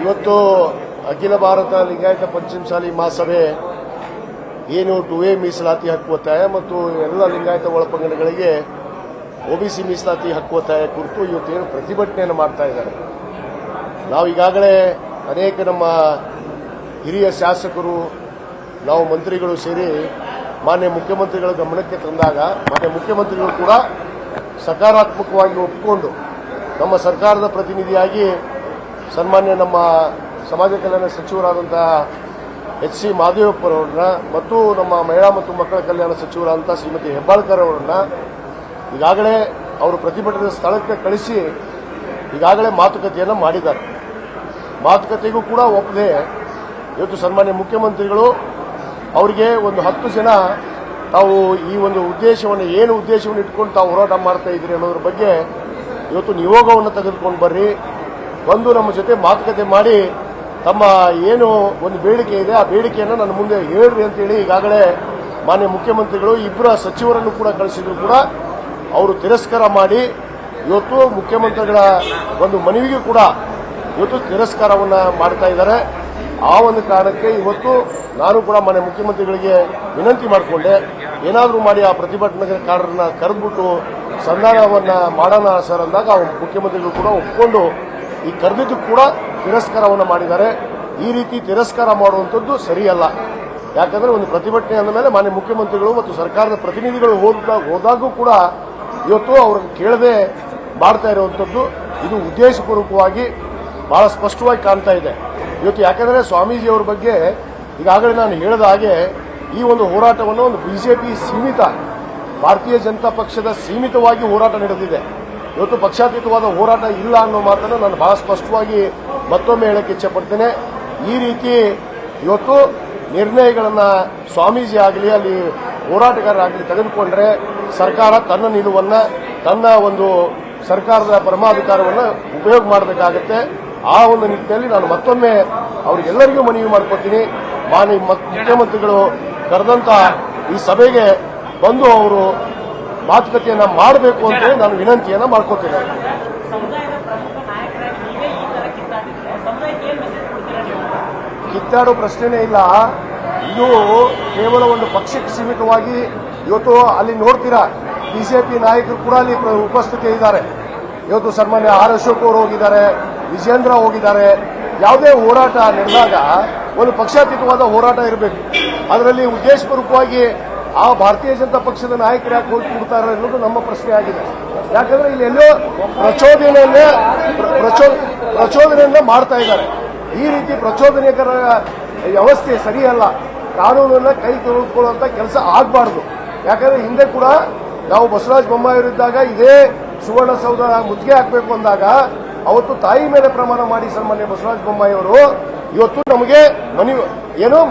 ಇವತ್ತು ಅಖಿಲ ಭಾರತ ಲಿಂಗಾಯತ ಪಂಚಮಸಾಲಿ ಮಹಾಸಭೆ ಏನು 2A ಮೀಸಲಾತಿ ಹಕ್ಕು ಒತ್ತಾಯ ಮತ್ತು ಎಲ್ಲ ಲಿಂಗಾಯತ ಒಳಪಂಗಡಗಳಿಗೆ OBC ಮೀಸಲಾತಿ ಹಕ್ಕು ಒತ್ತಾಯ ಕುರಿತು ಇವತ್ತೇನು ಪ್ರತಿಭಟನೆಯನ್ನು ಮಾಡ್ತಾ ಇದ್ದಾರೆ. ನಾವು ಈಗಾಗಲೇ ಅನೇಕ ನಮ್ಮ ಹಿರಿಯ ಶಾಸಕರು, ನಾವು ಮಂತ್ರಿಗಳು ಸೇರಿ ಮಾನ್ಯ ಮುಖ್ಯಮಂತ್ರಿಗಳ ಗಮನಕ್ಕೆ ತಂದಾಗ ಮಾನ್ಯ ಮುಖ್ಯಮಂತ್ರಿಗಳು ಕೂಡ ಸಕಾರಾತ್ಮಕವಾಗಿ ಒಪ್ಪಿಕೊಂಡು ನಮ್ಮ ಸರ್ಕಾರದ ಪ್ರತಿನಿಧಿಯಾಗಿ ಸನ್ಮಾನ್ಯ ನಮ್ಮ ಸಮಾಜ ಕಲ್ಯಾಣ ಸಚಿವರಾದಂತಹ HC ಮಾದೇವಪ್ಪರವ್ರನ್ನ ಮತ್ತು ನಮ್ಮ ಮಹಿಳಾ ಮತ್ತು ಮಕ್ಕಳ ಕಲ್ಯಾಣ ಸಚಿವರಾದಂತಹ ಶ್ರೀಮತಿ ಹೆಬ್ಬಾಳ್ಕರ್ ಅವರನ್ನ ಈಗಾಗಲೇ ಅವರು ಪ್ರತಿಭಟನೆ ಸ್ಥಳಕ್ಕೆ ಕಳಿಸಿ ಈಗಾಗಲೇ ಮಾತುಕತೆಯನ್ನು ಮಾಡಿದ್ದಾರೆ. ಮಾತುಕತೆಗೂ ಕೂಡ ಒಪ್ಪದೆ ಇವತ್ತು ಸನ್ಮಾನ್ಯ ಮುಖ್ಯಮಂತ್ರಿಗಳು ಅವರಿಗೆ ಒಂದು 10 ಜನ ತಾವು ಈ ಒಂದು ಉದ್ದೇಶವನ್ನು ಏನು ಉದ್ದೇಶವನ್ನು ಇಟ್ಕೊಂಡು ತಾವು ಹೋರಾಟ ಮಾಡ್ತಾ ಇದ್ರಿ ಅನ್ನೋದ್ರ ಬಗ್ಗೆ ಇವತ್ತು ನಿಯೋಗವನ್ನು ತೆಗೆದುಕೊಂಡು ಬರ್ರಿ, ಬಂದು ನಮ್ಮ ಜೊತೆ ಮಾತುಕತೆ ಮಾಡಿ ತಮ್ಮ ಏನು ಒಂದು ಬೇಡಿಕೆ ಇದೆ ಆ ಬೇಡಿಕೆಯನ್ನು ನನ್ನ ಮುಂದೆ ಹೇಳ್ರಿ ಅಂತೇಳಿ ಈಗಾಗಲೇ ಮಾನ್ಯ ಮುಖ್ಯಮಂತ್ರಿಗಳು ಇಬ್ಬರ ಸಚಿವರನ್ನು ಕೂಡ ಕಳಿಸಿದ್ರು ಕೂಡ ಅವರು ತಿರಸ್ಕಾರ ಮಾಡಿ ಇವತ್ತು ಮುಖ್ಯಮಂತ್ರಿಗಳ ಒಂದು ಮನವಿಗೆ ಕೂಡ ಇವತ್ತು ತಿರಸ್ಕಾರವನ್ನು ಮಾಡ್ತಾ ಇದ್ದಾರೆ. ಆ ಒಂದು ಕಾರಣಕ್ಕೆ ಇವತ್ತು ನಾನು ಕೂಡ ಮಾನ್ಯ ಮುಖ್ಯಮಂತ್ರಿಗಳಿಗೆ ವಿನಂತಿ ಮಾಡಿಕೊಂಡೆ, ಏನಾದರೂ ಮಾಡಿ ಆ ಪ್ರತಿಭಟನಾಕಾರರನ್ನ ಕರೆದ್ಬಿಟ್ಟು ಸಂಧಾನವನ್ನ ಮಾಡೋಣ ಸರ್ ಅಂದಾಗ ಮುಖ್ಯಮಂತ್ರಿಗಳು ಕೂಡ ಒಪ್ಪಿಕೊಂಡು ಈ ಕರೆದಿದ್ದು ಕೂಡ ತಿರಸ್ಕಾರವನ್ನು ಮಾಡಿದ್ದಾರೆ. ಈ ರೀತಿ ತಿರಸ್ಕಾರ ಮಾಡುವಂಥದ್ದು ಸರಿಯಲ್ಲ. ಯಾಕಂದ್ರೆ ಒಂದು ಪ್ರತಿಭಟನೆ ಅಂದ ಮೇಲೆ ಮಾನ್ಯ ಮುಖ್ಯಮಂತ್ರಿಗಳು ಮತ್ತು ಸರ್ಕಾರದ ಪ್ರತಿನಿಧಿಗಳು ಹೋದಾಗೂ ಕೂಡ ಇವತ್ತು ಅವ್ರನ್ನ ಕೇಳದೆ ಮಾಡ್ತಾ ಇರುವಂಥದ್ದು ಇದು ಉದ್ದೇಶಪೂರ್ವಕವಾಗಿ ಬಹಳ ಸ್ಪಷ್ಟವಾಗಿ ಕಾಣ್ತಾ ಇದೆ ಇವತ್ತು. ಯಾಕಂದ್ರೆ ಸ್ವಾಮೀಜಿಯವರ ಬಗ್ಗೆ ಈಗಾಗಲೇ ನಾನು ಹೇಳಿದ ಹಾಗೆ ಈ ಒಂದು ಹೋರಾಟವನ್ನು ಒಂದು ಬಿಜೆಪಿ ಸೀಮಿತ, ಭಾರತೀಯ ಜನತಾ ಪಕ್ಷದ ಸೀಮಿತವಾಗಿ ಹೋರಾಟ ನಡೆದಿದೆ. ಇವತ್ತು ಪಕ್ಷಾತೀತವಾದ ಹೋರಾಟ ಇಲ್ಲ ಅನ್ನೋ ಮಾತನ್ನು ನಾನು ಬಹಳ ಸ್ಪಷ್ಟವಾಗಿ ಮತ್ತೊಮ್ಮೆ ಹೇಳಕ್ಕೆ ಇಚ್ಛೆಪಡ್ತೇನೆ. ಈ ರೀತಿ ಇವತ್ತು ನಿರ್ಣಯಗಳನ್ನು ಸ್ವಾಮೀಜಿ ಆಗಲಿ ಅಲ್ಲಿ ಹೋರಾಟಗಾರರಾಗಲಿ ತೆಗೆದುಕೊಂಡ್ರೆ ಸರ್ಕಾರ ತನ್ನ ನಿಲುವನ್ನು, ತನ್ನ ಒಂದು ಸರ್ಕಾರದ ಪರಮಾಧಿಕಾರವನ್ನು ಉಪಯೋಗ ಮಾಡಬೇಕಾಗುತ್ತೆ. ಆ ಒಂದು ನಿಟ್ಟಿನಲ್ಲಿ ನಾನು ಮತ್ತೊಮ್ಮೆ ಅವರಿಗೆಲ್ಲರಿಗೂ ಮನವಿ ಮಾಡ್ಕೊತೀನಿ, ಮಾನ್ಯ ಮುಖ್ಯಮಂತ್ರಿಗಳು ಕರೆದಂತ ಈ ಸಭೆಗೆ ಬಂದು ಅವರು ಮಾತುಕತೆಯನ್ನ ಮಾಡಬೇಕು ಅಂತ ನಾನು ವಿನಂತಿಯನ್ನ ಮಾಡ್ಕೊತೇನೆ. ಕಿತ್ತಾಡೋ ಪ್ರಶ್ನೆನೇ ಇಲ್ಲ. ಇದು ಕೇವಲ ಒಂದು ಪಕ್ಷಕ್ಕೆ ಸೀಮಿತವಾಗಿ ಇವತ್ತು ಅಲ್ಲಿ ನೋಡ್ತೀರಾ ಬಿಜೆಪಿ ನಾಯಕರು ಕೂಡ ಅಲ್ಲಿ ಉಪಸ್ಥಿತಿ ಇದ್ದಾರೆ. ಇವತ್ತು ಸನ್ಮಾನ್ಯ ಆರ್ ಅಶೋಕ್ ಅವರು ಹೋಗಿದ್ದಾರೆ, ವಿಜೇಂದ್ರ ಹೋಗಿದ್ದಾರೆ. ಯಾವುದೇ ಹೋರಾಟ ನಡೆದಾಗ ಒಂದು ಪಕ್ಷಾತೀತವಾದ ಹೋರಾಟ ಇರಬೇಕು. ಅದರಲ್ಲಿ ಉದ್ದೇಶಪೂರ್ವಕವಾಗಿ ಆ ಭಾರತೀಯ ಜನತಾ ಪಕ್ಷದ ನಾಯಕರು ಯಾಕೆ ಹೋಗಿ ಕೂಡ್ತಾರೆ ಅನ್ನೋದು ನಮ್ಮ ಪ್ರಶ್ನೆ ಆಗಿದೆ. ಯಾಕಂದ್ರೆ ಇಲ್ಲಿ ಎಲ್ಲೋ ಪ್ರಚೋದನೆಯನ್ನ ಮಾಡ್ತಾ ಇದ್ದಾರೆ. ಈ ರೀತಿ ಪ್ರಚೋದನೆಕರ ವ್ಯವಸ್ಥೆ ಸರಿಯಲ್ಲ. ಕಾನೂನನ್ನ ಕೈ ತೊಳೆದುಕೊಳ್ಳುವಂತ ಕೆಲಸ ಆಗಬಾರ್ದು. ಯಾಕಂದ್ರೆ ಹಿಂದೆ ಕೂಡ ನಾವು ಬಸವರಾಜ ಬೊಮ್ಮಾಯಿಯವರಿದ್ದಾಗ ಇದೇ ಸುವರ್ಣಸೌಧ ಮುತ್ತಿಗೆ ಹಾಕಬೇಕು ಅಂದಾಗ ಅವತ್ತು ತಾಯಿ ಮೇಲೆ ಪ್ರಮಾಣ ಮಾಡಿ ಸನ್ಮಾನ್ಯ ಬಸವರಾಜ ಬೊಮ್ಮಾಯಿಯವರು ಇವತ್ತು ನಮಗೆ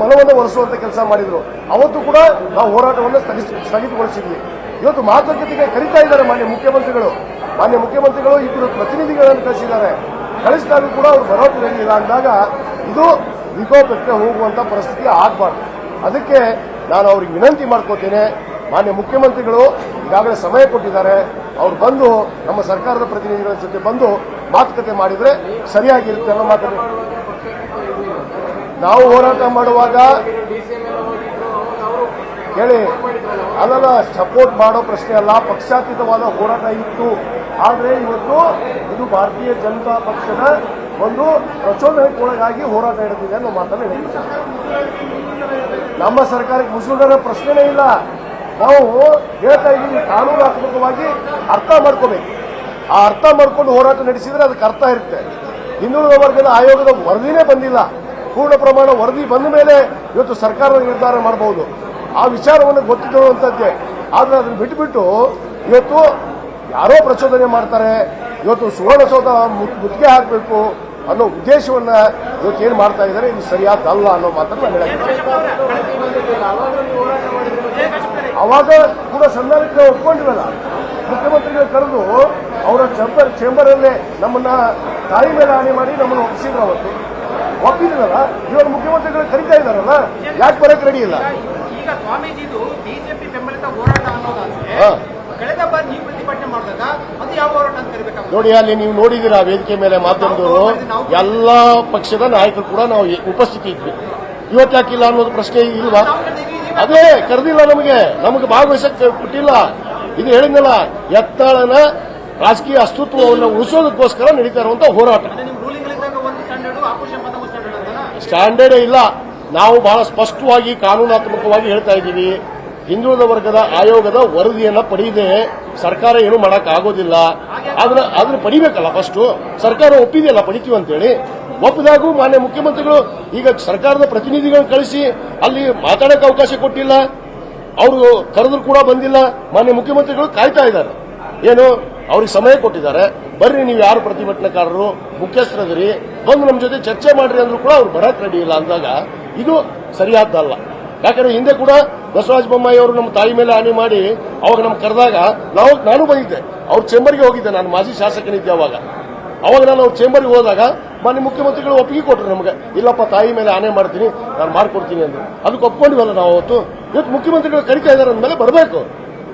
ಮನವನ್ನು ಒಲಿಸುವಂತ ಕೆಲಸ ಮಾಡಿದ್ರು. ಅವತ್ತು ಕೂಡ ನಾವು ಹೋರಾಟವನ್ನು ಸ್ಥಗಿತಗೊಳಿಸಿದ್ವಿ. ಇವತ್ತು ಮಾತುಕತೆಗೆ ಕರೀತಾ ಇದ್ದಾರೆ ಮಾನ್ಯ ಮುಖ್ಯಮಂತ್ರಿಗಳು. ಇಬ್ಬರು ಪ್ರತಿನಿಧಿಗಳನ್ನು ಕಳಿಸಿದ್ದಾರೆ. ಕಳಿಸಿದಾಗ ಕೂಡ ಅವರು ಬರೋದು ಇಲ್ಲ ಅಂದಾಗ ಇದು ವಿಕೋಪಕ್ಕೆ ಹೋಗುವಂತ ಪರಿಸ್ಥಿತಿ ಆಗಬಾರ್ದು. ಅದಕ್ಕೆ ನಾನು ಅವ್ರಿಗೆ ವಿನಂತಿ ಮಾಡ್ಕೋತೇನೆ, ಮಾನ್ಯ ಮುಖ್ಯಮಂತ್ರಿಗಳು ಈಗಾಗಲೇ ಸಮಯ ಕೊಟ್ಟಿದ್ದಾರೆ, ಅವ್ರು ಬಂದು ನಮ್ಮ ಸರ್ಕಾರದ ಪ್ರತಿನಿಧಿಗಳ ಜೊತೆ ಬಂದು ಮಾತುಕತೆ ಮಾಡಿದ್ರೆ ಸರಿಯಾಗಿರುತ್ತೆ ಅನ್ನೋ ಮಾತನ್ನು ನಾವು ಹೋರಾಟ ಮಾಡುವಾಗ ಹೇಳಿ ಅಲ್ಲಲ್ಲ, ಸಪೋರ್ಟ್ ಮಾಡೋ ಪ್ರಶ್ನೆ ಅಲ್ಲ, ಪಕ್ಷಾತೀತವಾದ ಹೋರಾಟ ಇತ್ತು. ಆದರೆ ಇವತ್ತು ಇದು ಭಾರತೀಯ ಜನತಾ ಪಕ್ಷದ ಒಂದು ಪ್ರಚೋದನೆಗೊಳಗಾಗಿ ಹೋರಾಟ ನಡೆದಿದೆ ಅನ್ನೋ ಮಾತನ್ನು ಹೇಳಿದ್ದಾರೆ. ನಮ್ಮ ಸರ್ಕಾರಕ್ಕೆ ಮುಸುಲ್ದಾರ ಪ್ರಶ್ನೆನೇ ಇಲ್ಲ. ನಾವು ಹೇಳ್ತಾ ಇದ್ದೀವಿ, ಕಾನೂನಾತ್ಮಕವಾಗಿ ಅರ್ಥ ಮಾಡ್ಕೋಬೇಕು. ಆ ಅರ್ಥ ಮಾಡ್ಕೊಂಡು ಹೋರಾಟ ನಡೆಸಿದ್ರೆ ಅದಕ್ಕೆ ಅರ್ಥ ಇರುತ್ತೆ. ಹಿಂದುಳಿದ ವರ್ಗದ ಆಯೋಗದ ವರದಿನೇ ಬಂದಿಲ್ಲ. ಪೂರ್ಣ ಪ್ರಮಾಣ ವರದಿ ಬಂದ ಮೇಲೆ ಇವತ್ತು ಸರ್ಕಾರ ನಿರ್ಧಾರ ಮಾಡಬಹುದು. ಆ ವಿಚಾರವನ್ನು ಗೊತ್ತಿರುವಂತದ್ದೇ. ಆದ್ರೆ ಅದನ್ನು ಬಿಟ್ಟುಬಿಟ್ಟು ಇವತ್ತು ಯಾರೋ ಪ್ರಚೋದನೆ ಮಾಡ್ತಾರೆ. ಇವತ್ತು ಸುವರ್ಣಸೌಧ ಮುತ್ತಿಗೆ ಹಾಕಬೇಕು ಅನ್ನೋ ಉದ್ದೇಶವನ್ನ ಇವತ್ತೇನು ಮಾಡ್ತಾ ಇದ್ದಾರೆ, ಇದು ಸರಿಯಾದಲ್ಲ ಅನ್ನೋ ಮಾತನ್ನು ನಾನು ಹೇಳ್ತೀನಿ. ಅವಾಗ ಕೂಡ ಸಂಧಾನಕ್ಕೆ ಒಪ್ಕೊಂಡಿರಲ್ಲ. ಮುಖ್ಯಮಂತ್ರಿಗಳು ಕರೆದು ಅವರ ಚೇಂಬರ್ ಅಲ್ಲೇ ನಮ್ಮನ್ನ ತಾಯಿ ಮೇಲೆ ಆಣೆ ಮಾಡಿ ನಮ್ಮನ್ನು ಒಪ್ಪಿಸಿದ್ರು. ಅವತ್ತು ಒಪ್ಪಿದ್ರಲ್ಲ, ಇವಾಗ ಮುಖ್ಯಮಂತ್ರಿಗಳು ಕರೀತಾ ಇದ್ದಾರಲ್ಲ, ಯಾಕೆ ಬರಕ್ಕೆ ರೆಡಿ ಇಲ್ಲ? ಈಗ ಸ್ವಾಮೀಜಿದು ಬಿಜೆಪಿ ಬೆಂಬಲಿತ ಹೋರಾಟ ಅನ್ನೋದಾದ್ರೆ ಕಳೆದ ಬಾರಿ ನೀವು ಪ್ರತಿಭಟನೆ ಮಾಡಿದಾಗ ಅದು ಯಾವ ಹೋರಾಟ ಅಂತ ಕರಿಬೇಕಾಗುತ್ತೆ? ನೋಡಿ, ಅಲ್ಲಿ ನೀವು ನೋಡಿದಿರ ವೇದಿಕೆ ಮೇಲೆ ಮಾಧ್ಯಮದವರು ಎಲ್ಲಾ ಪಕ್ಷದ ನಾಯಕರು ಕೂಡ ನಾವು ಉಪಸ್ಥಿತಿ ಇದ್ವಿ. ಇವತ್ತು ಯಾಕಿಲ್ಲ ಅನ್ನೋದು ಪ್ರಶ್ನೆ ಇಲ್ವಾ? ಅದೇ ಕರೆದಿಲ್ಲ, ನಮಗೆ ಭಾಗವಹಿಸಕ್ಕೆ ಕೊಟ್ಟಿಲ್ಲ. ಇದು ಹೇಳಿದ್ನಲ್ಲ, ಯತ್ನಾಳನ ರಾಜಕೀಯ ಅಸ್ತಿತ್ವವನ್ನು ಉಳಿಸೋದಕ್ಕೋಸ್ಕರ ನಡೀತಾ ಇರುವಂತಹ ಹೋರಾಟ. ಸ್ಟ್ಯಾಂಡರ್ಡ್ ಇಲ್ಲ. ನಾವು ಬಹಳ ಸ್ಪಷ್ಟವಾಗಿ ಕಾನೂನಾತ್ಮಕವಾಗಿ ಹೇಳ್ತಾ ಇದ್ದೀವಿ, ಹಿಂದುಳಿದ ವರ್ಗದ ಆಯೋಗದ ವರದಿಯನ್ನ ಪಡೆಯದೆ ಸರ್ಕಾರ ಏನು ಮಾಡಕ್ ಆಗೋದಿಲ್ಲ. ಅದನ್ನ ಪಡಿಬೇಕಲ್ಲ. ಫಸ್ಟ್ ಸರ್ಕಾರ ಒಪ್ಪಿದೆಯಲ್ಲ ಪಡಿತೀವಿ ಅಂತೇಳಿ. ಒಪ್ಪಿದಾಗೂ ಮಾನ್ಯ ಮುಖ್ಯಮಂತ್ರಿಗಳು ಈಗ ಸರ್ಕಾರದ ಪ್ರತಿನಿಧಿಗಳನ್ನು ಕಳಿಸಿ ಅಲ್ಲಿ ಮಾತಾಡಕ್ಕೆ ಅವಕಾಶ ಕೊಟ್ಟಿಲ್ಲ. ಅವರು ಕರೆದ್ರು ಕೂಡ ಬಂದಿಲ್ಲ. ಮಾನ್ಯ ಮುಖ್ಯಮಂತ್ರಿಗಳು ಕಾಯ್ತಾ ಇದ್ದಾರೆ. ಏನು ಅವ್ರಿಗೆ ಸಮಯ ಕೊಟ್ಟಿದ್ದಾರೆ. ಬರ್ರಿ, ನೀವು ಯಾರು ಪ್ರತಿಭಟನಾಕಾರರು ಮುಖ್ಯಸ್ಥರದಿರಿ, ಬಂದು ನಮ್ಮ ಜೊತೆ ಚರ್ಚೆ ಮಾಡ್ರಿ ಅಂದ್ರೂ ಕೂಡ ಅವ್ರು ಬರಕ್ ರೆಡಿ ಇಲ್ಲ ಅಂದಾಗ ಇದು ಸರಿಯಾದ್ದಲ್ಲ. ಯಾಕಂದ್ರೆ ಹಿಂದೆ ಕೂಡ ಬಸವರಾಜ ಬೊಮ್ಮಾಯಿ ಅವರು ನಮ್ಮ ತಾಯಿ ಮೇಲೆ ಹಾನಿ ಮಾಡಿ ಅವಾಗ ನಮ್ಗೆ ಕರೆದಾಗ ನಾನು ಬಂದಿದ್ದೆ. ಅವ್ರ ಚೇಂಬರ್ಗೆ ಹೋಗಿದ್ದೆ. ನಾನು ಮಾಜಿ ಶಾಸಕನಿದ್ದೆ ಅವಾಗ ನಾನು ಅವ್ರ ಚೇಂಬರ್ಗೆ ಹೋದಾಗ ಮಾನ್ಯ ಮುಖ್ಯಮಂತ್ರಿಗಳು ಒಪ್ಪಿಗೆ ಕೊಟ್ಟರು ನಮಗೆ. ಇಲ್ಲಪ್ಪ, ತಾಯಿ ಮೇಲೆ ಆನೆ ಮಾಡ್ತೀನಿ, ನಾನು ಮಾಡ್ಕೊಡ್ತೀನಿ ಅಂದ್ರೆ ಅದಕ್ಕೆ ಒಪ್ಕೊಂಡಿವಲ್ಲ ನಾವು. ಇವತ್ತು ಮುಖ್ಯಮಂತ್ರಿಗಳು ಕರಿತಾ ಇದ್ದಾರೆ ಅಂದಮೇಲೆ ಬರಬೇಕು.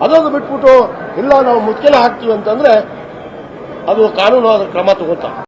ಅದೊಂದು ಬಿಟ್ಬಿಟ್ಟು ಇಲ್ಲ ನಾವು ಮುತ್ಕೆಲೆ ಹಾಕ್ತೀವಿ ಅಂತಂದ್ರೆ ಅದು ಕಾನೂನು ಕ್ರಮ ತಗೋತಾ.